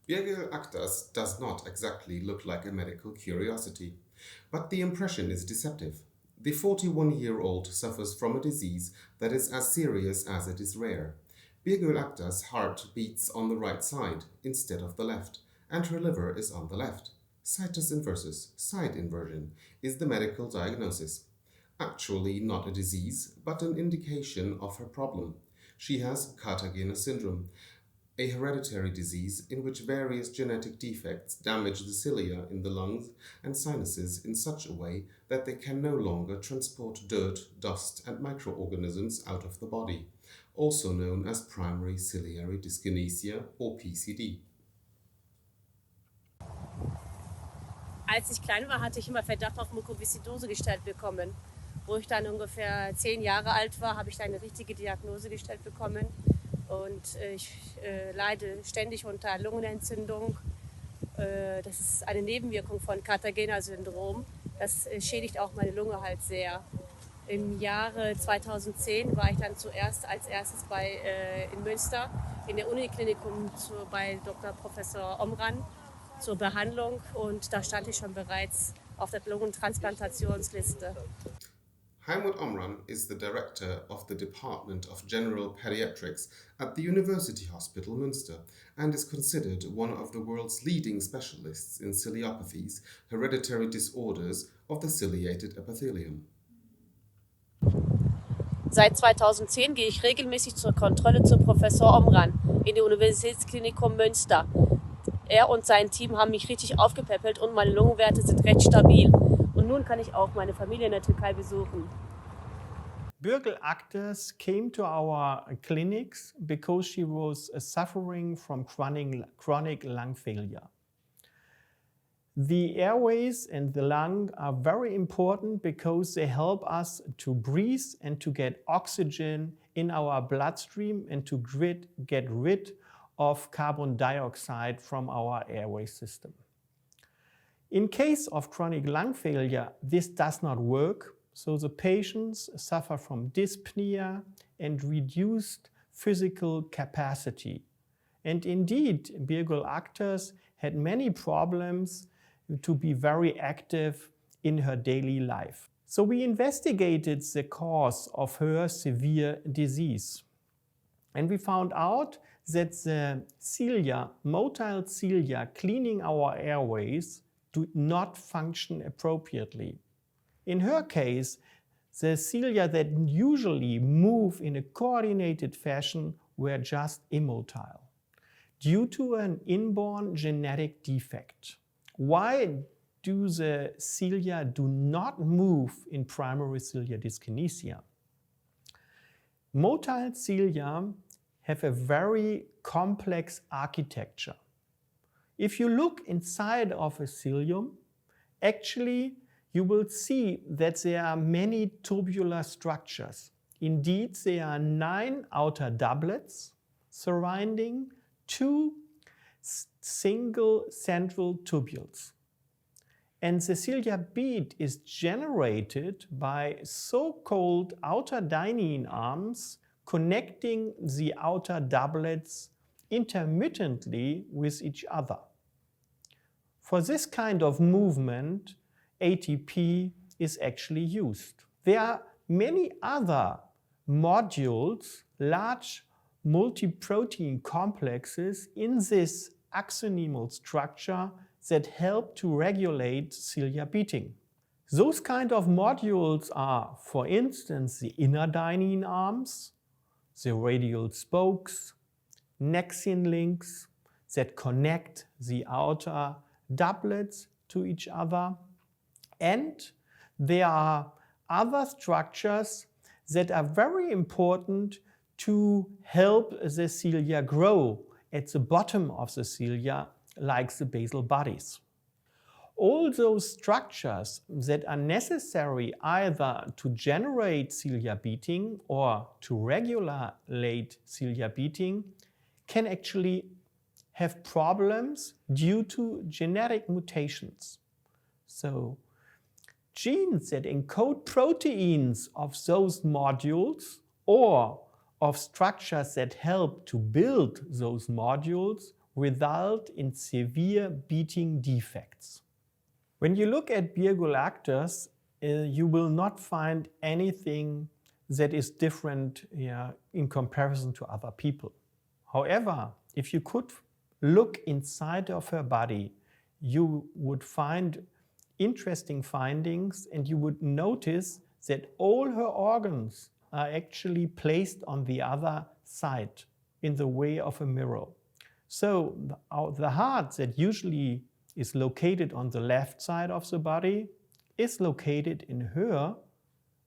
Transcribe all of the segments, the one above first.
Behavioral actors does not exactly look like a medical curiosity, but the impression is deceptive. The 41-year-old suffers from a disease that is as serious as it is rare. Behavioral actor's heart beats on the right side instead of the left, and her liver is on the left. Situs inversus, side inversion, is the medical diagnosis. Actually not a disease, but an indication of her problem. She has Cartagena syndrome, a hereditary disease in which various genetic defects damage the cilia in the lungs and sinuses in such a way that they can no longer transport dirt, dust, and microorganisms out of the body, also known as Primary Ciliary Dyskinesia or PCD. Als ich klein war, hatte ich immer Verdacht auf Mukoviszidose gestellt bekommen. Wo ich dann ungefähr 10 Jahre alt war, habe ich dann eine richtige Diagnose gestellt bekommen. Und ich leide ständig unter Lungenentzündung. Das ist eine Nebenwirkung von Cartagena-Syndrom. Das schädigt auch meine Lunge halt sehr. Im Jahre 2010 war ich dann als erstes in Münster in der Uniklinikum bei Dr. Professor Omran zur Behandlung und da stand ich schon bereits auf der Lungentransplantationsliste. Heimut Omran is the director of the Department of General Pediatrics at the University Hospital Münster and is considered one of the world's leading specialists in CILiopathies, hereditary disorders of the ciliated epithelium. Seit 2010 gehe ich regelmäßig zur Kontrolle zu Professor Omran in die Universitätsklinikum Münster. Er und sein Team haben mich richtig aufgepäppelt und meine Lungenwerte sind recht stabil. Und nun kann ich auch meine Familie in der Türkei besuchen. Birgel actors came to our clinics because she was suffering from chronic lung failure. The airways and the lung are very important because they help us to breathe and to get oxygen in our bloodstream and to get rid of carbon dioxide from our airway system. In case of chronic lung failure, this does not work, so the patients suffer from dyspnea and reduced physical capacity. And indeed, Birgel actors had many problems to be very active in her daily life. So we investigated the cause of her severe disease. And we found out that the cilia, motile cilia cleaning our airways, do not function appropriately. In her case, the cilia that usually move in a coordinated fashion were just immotile due to an inborn genetic defect. Why do the cilia do not move in primary ciliary dyskinesia? Motile cilia have a very complex architecture. If you look inside of a cilium, actually you will see that there are many tubular structures. Indeed, there are 9 outer doublets surrounding 2 single central tubules. And the cilia bead is generated by so-called outer dynein arms connecting the outer doublets intermittently with each other. For this kind of movement, ATP is actually used. There are many other modules, large multi-protein complexes in this axonemal structure that help to regulate cilia beating. Those kind of modules are, for instance, the inner dynein arms, the radial spokes, Nexian links that connect the outer doublets to each other. And there are other structures that are very important to help the cilia grow at the bottom of the cilia, like the basal bodies. All those structures that are necessary either to generate cilia beating or to regulate cilia beating can actually have problems due to genetic mutations. So genes that encode proteins of those modules or of structures that help to build those modules result in severe beating defects. When you look at Birgul actors, you will not find anything that is different in comparison to other people. However, if you could look inside of her body, you would find interesting findings, and you would notice that all her organs are actually placed on the other side in the way of a mirror. So the heart that usually is located on the left side of the body is located in her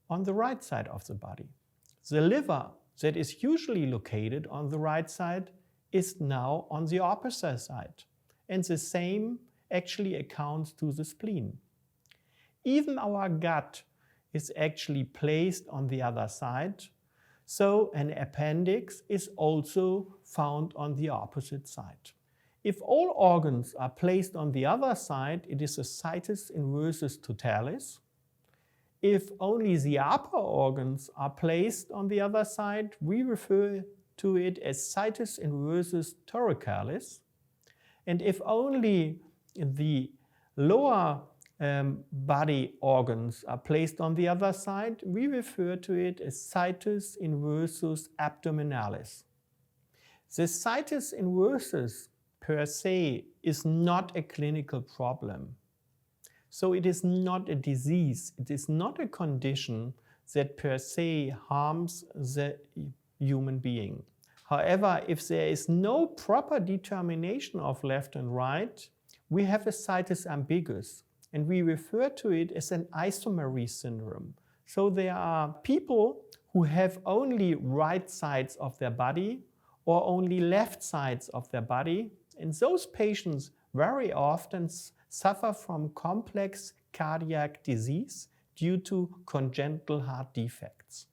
on the right side of the body. The liver that is usually located on the right side is now on the opposite side. And the same actually accounts to the spleen. Even our gut is actually placed on the other side, so an appendix is also found on the opposite side. If all organs are placed on the other side, it is a situs inversus totalis. If only the upper organs are placed on the other side, we refer to it as situs inversus thoracalis. And if only the lower body organs are placed on the other side, we refer to it as situs inversus abdominalis. The situs inversus per se is not a clinical problem. So it is not a disease, it is not a condition that per se harms the human being. However, if there is no proper determination of left and right, we have a situs ambiguus, and we refer to it as an isomery syndrome. So there are people who have only right sides of their body or only left sides of their body, and those patients very often suffer from complex cardiac disease due to congenital heart defects.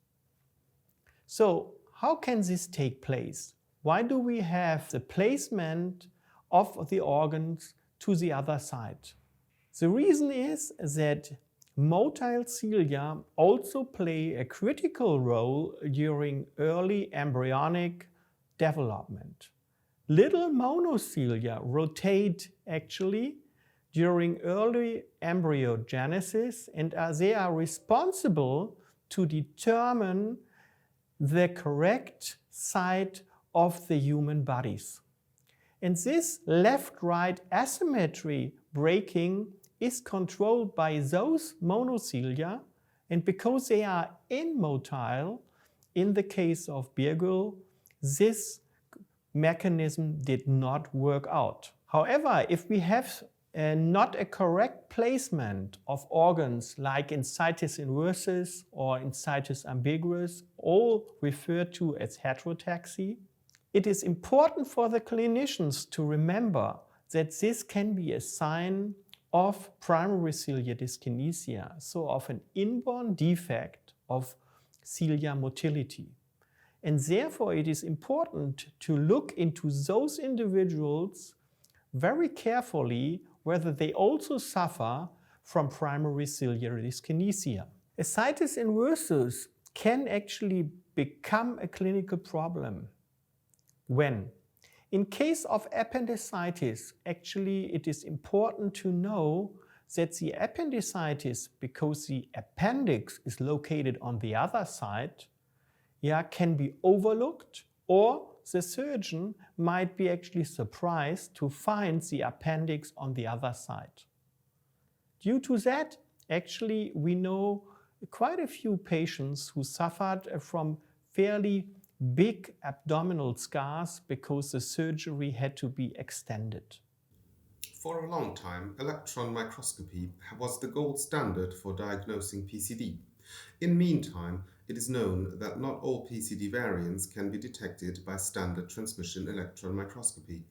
So how can this take place? Why do we have the placement of the organs to the other side? The reason is that motile cilia also play a critical role during early embryonic development. Little monocilia rotate actually during early embryogenesis, and they are responsible to determine the correct side of the human bodies. And this left-right asymmetry breaking is controlled by those monocilia, and because they are immotile, in the case of Birgul, this mechanism did not work out. However, if we have not a correct placement of organs like in situs inversus or in situs ambiguus, all referred to as heterotaxy, it is important for the clinicians to remember that this can be a sign of primary ciliary dyskinesia, so of an inborn defect of cilia motility. And therefore it is important to look into those individuals very carefully whether they also suffer from primary ciliary dyskinesia. A situs inversus can actually become a clinical problem. When? In case of appendicitis, actually it is important to know that the appendicitis, because the appendix is located on the other side, can be overlooked, or the surgeon might be actually surprised to find the appendix on the other side. Due to that, actually we know quite a few patients who suffered from fairly big abdominal scars because the surgery had to be extended. For a long time, electron microscopy was the gold standard for diagnosing PCD. In meantime, it is known that not all PCD variants can be detected by standard transmission electron microscopy.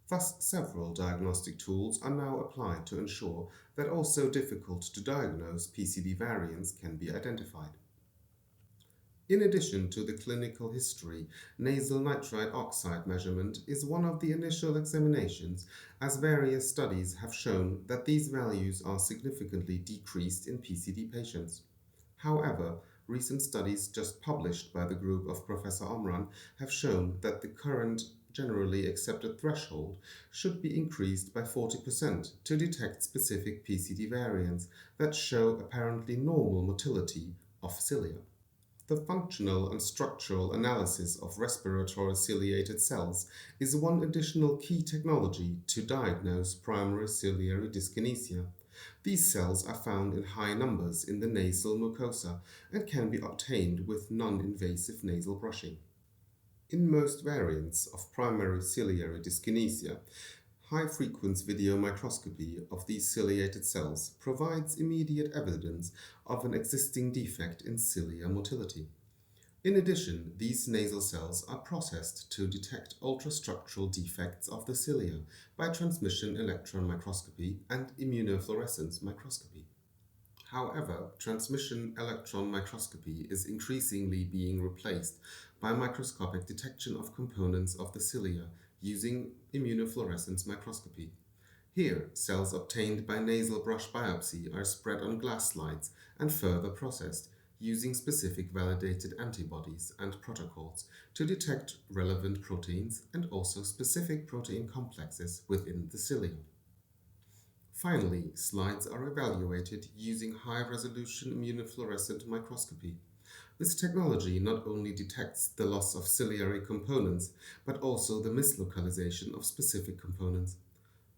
Thus, several diagnostic tools are now applied to ensure that also difficult to diagnose PCD variants can be identified. In addition to the clinical history, nasal nitrite oxide measurement is one of the initial examinations, as various studies have shown that these values are significantly decreased in PCD patients. However, recent studies just published by the group of Professor Omran have shown that the current generally accepted threshold should be increased by 40% to detect specific PCD variants that show apparently normal motility of cilia. The functional and structural analysis of respiratory ciliated cells is one additional key technology to diagnose primary ciliary dyskinesia. These cells are found in high numbers in the nasal mucosa and can be obtained with non-invasive nasal brushing. In most variants of primary ciliary dyskinesia, high-frequency video microscopy of these ciliated cells provides immediate evidence of an existing defect in cilia motility. In addition, these nasal cells are processed to detect ultrastructural defects of the cilia by transmission electron microscopy and immunofluorescence microscopy. However, transmission electron microscopy is increasingly being replaced by microscopic detection of components of the cilia using immunofluorescence microscopy. Here, cells obtained by nasal brush biopsy are spread on glass slides and further processed using specific validated antibodies and protocols to detect relevant proteins and also specific protein complexes within the cilia. Finally, slides are evaluated using high-resolution immunofluorescent microscopy. This technology not only detects the loss of ciliary components, but also the mislocalization of specific components.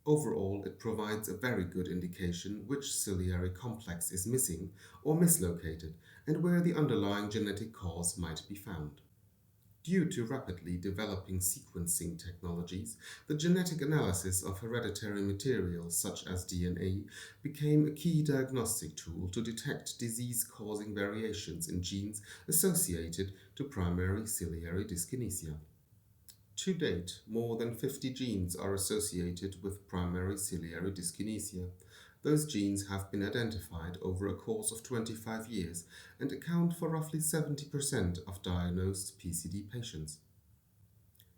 Overall, it provides a very good indication which ciliary complex is missing or mislocated and where the underlying genetic cause might be found. Due to rapidly developing sequencing technologies, the genetic analysis of hereditary materials such as DNA became a key diagnostic tool to detect disease-causing variations in genes associated to primary ciliary dyskinesia. To date, more than 50 genes are associated with primary ciliary dyskinesia. Those genes have been identified over a course of 25 years and account for roughly 70% of diagnosed PCD patients.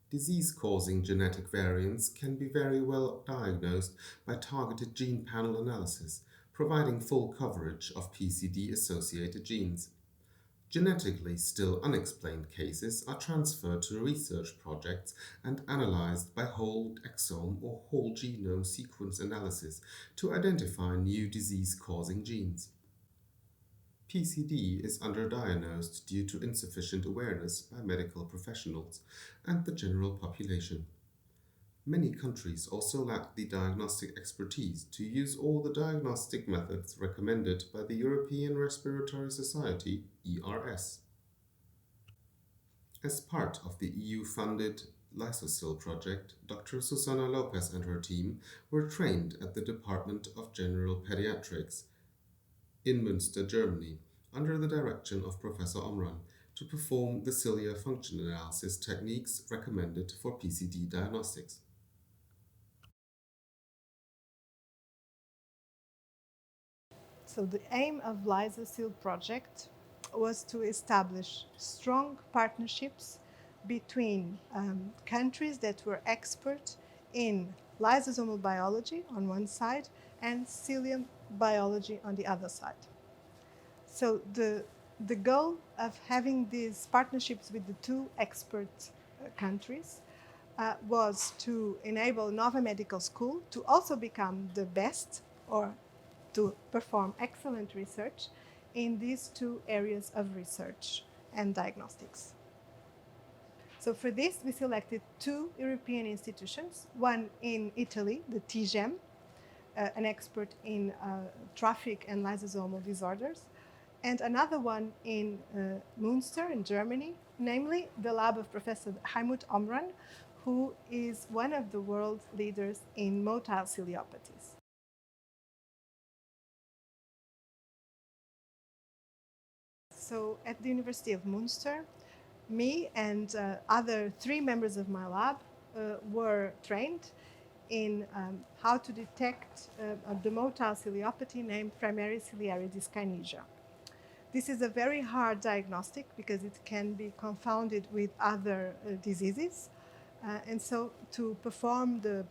Disease-causing genetic variants can be very well diagnosed by targeted gene panel analysis, providing full coverage of PCD-associated genes. Genetically still unexplained cases are transferred to research projects and analyzed by whole exome or whole genome sequence analysis to identify new disease-causing genes. PCD is underdiagnosed due to insufficient awareness by medical professionals and the general population. Many countries also lack the diagnostic expertise to use all the diagnostic methods recommended by the European Respiratory Society, ERS. As part of the EU-funded LYSOCIL project, Dr. Susana Lopez and her team were trained at the Department of General Pediatrics in Münster, Germany, under the direction of Professor Omran, to perform the cilia function analysis techniques recommended for PCD diagnostics. So the aim of LYSOCIL project was to establish strong partnerships between countries that were expert in lysosomal biology on one side and cilium biology on the other side. So the goal of having these partnerships with the two expert countries was to enable Nova Medical School to also become the best or to perform excellent research in these two areas of research and diagnostics. So for this, we selected two European institutions, one in Italy, the TIGEM, an expert in traffic and lysosomal disorders, and another one in Münster in Germany, namely the lab of Professor Helmut Omran, who is one of the world leaders in motile ciliopathies. So at the University of Münster, me and other three members of my lab were trained in how to detect the motile ciliopathy named Primary Ciliary Dyskinesia. This is a very hard diagnostic because it can be confounded with other diseases. And so to perform the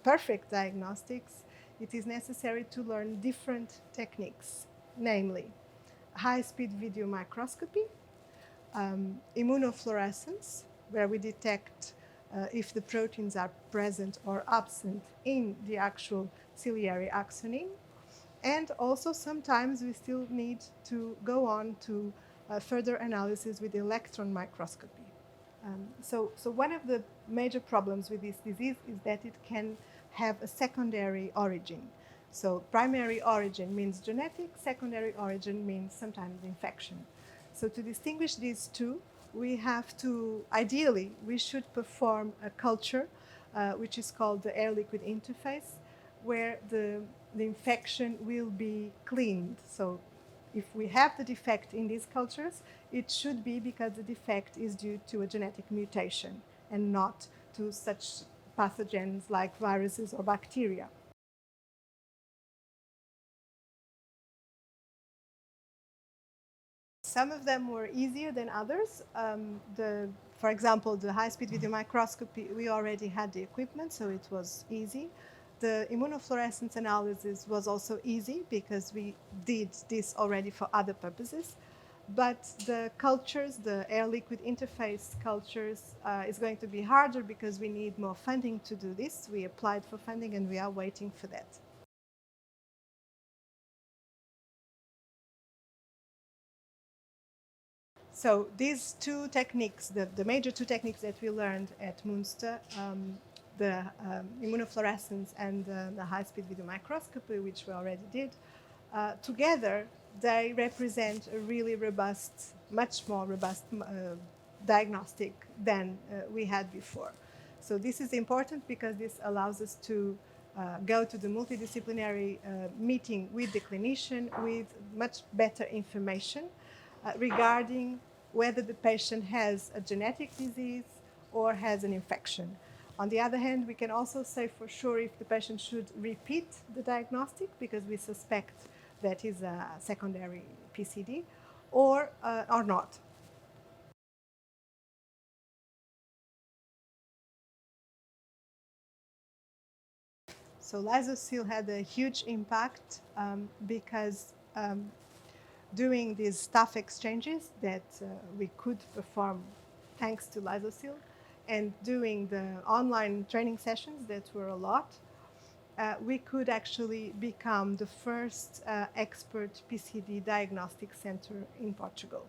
perfect diagnostics, it is necessary to learn different techniques, namely high-speed video microscopy, immunofluorescence, where we detect if the proteins are present or absent in the actual ciliary axoneme. And also sometimes we still need to go on to further analysis with electron microscopy. So one of the major problems with this disease is that it can have a secondary origin. So primary origin means genetic, secondary origin means sometimes infection. So to distinguish these two, we have to, ideally, we should perform a culture, which is called the air-liquid interface, where the infection will be cleaned. So if we have the defect in these cultures, it should be because the defect is due to a genetic mutation and not to such pathogens like viruses or bacteria. Some of them were easier than others. For example, the high-speed video microscopy, we already had the equipment, so it was easy. The immunofluorescence analysis was also easy because we did this already for other purposes. But the cultures, the air-liquid interface cultures, is going to be harder because we need more funding to do this. We applied for funding and we are waiting for that. So these two techniques, the major two techniques that we learned at Münster, the immunofluorescence and the high-speed video microscopy, which we already did, together they represent a really robust, much more robust diagnostic than we had before. So this is important because this allows us to go to the multidisciplinary meeting with the clinician with much better information regarding whether the patient has a genetic disease or has an infection. On the other hand, we can also say for sure if the patient should repeat the diagnostic because we suspect that is a secondary PCD or not. So LYSOCIL had a huge impact because doing these staff exchanges that we could perform thanks to LYSOCIL and doing the online training sessions that were a lot, we could actually become the first expert PCD diagnostic center in Portugal.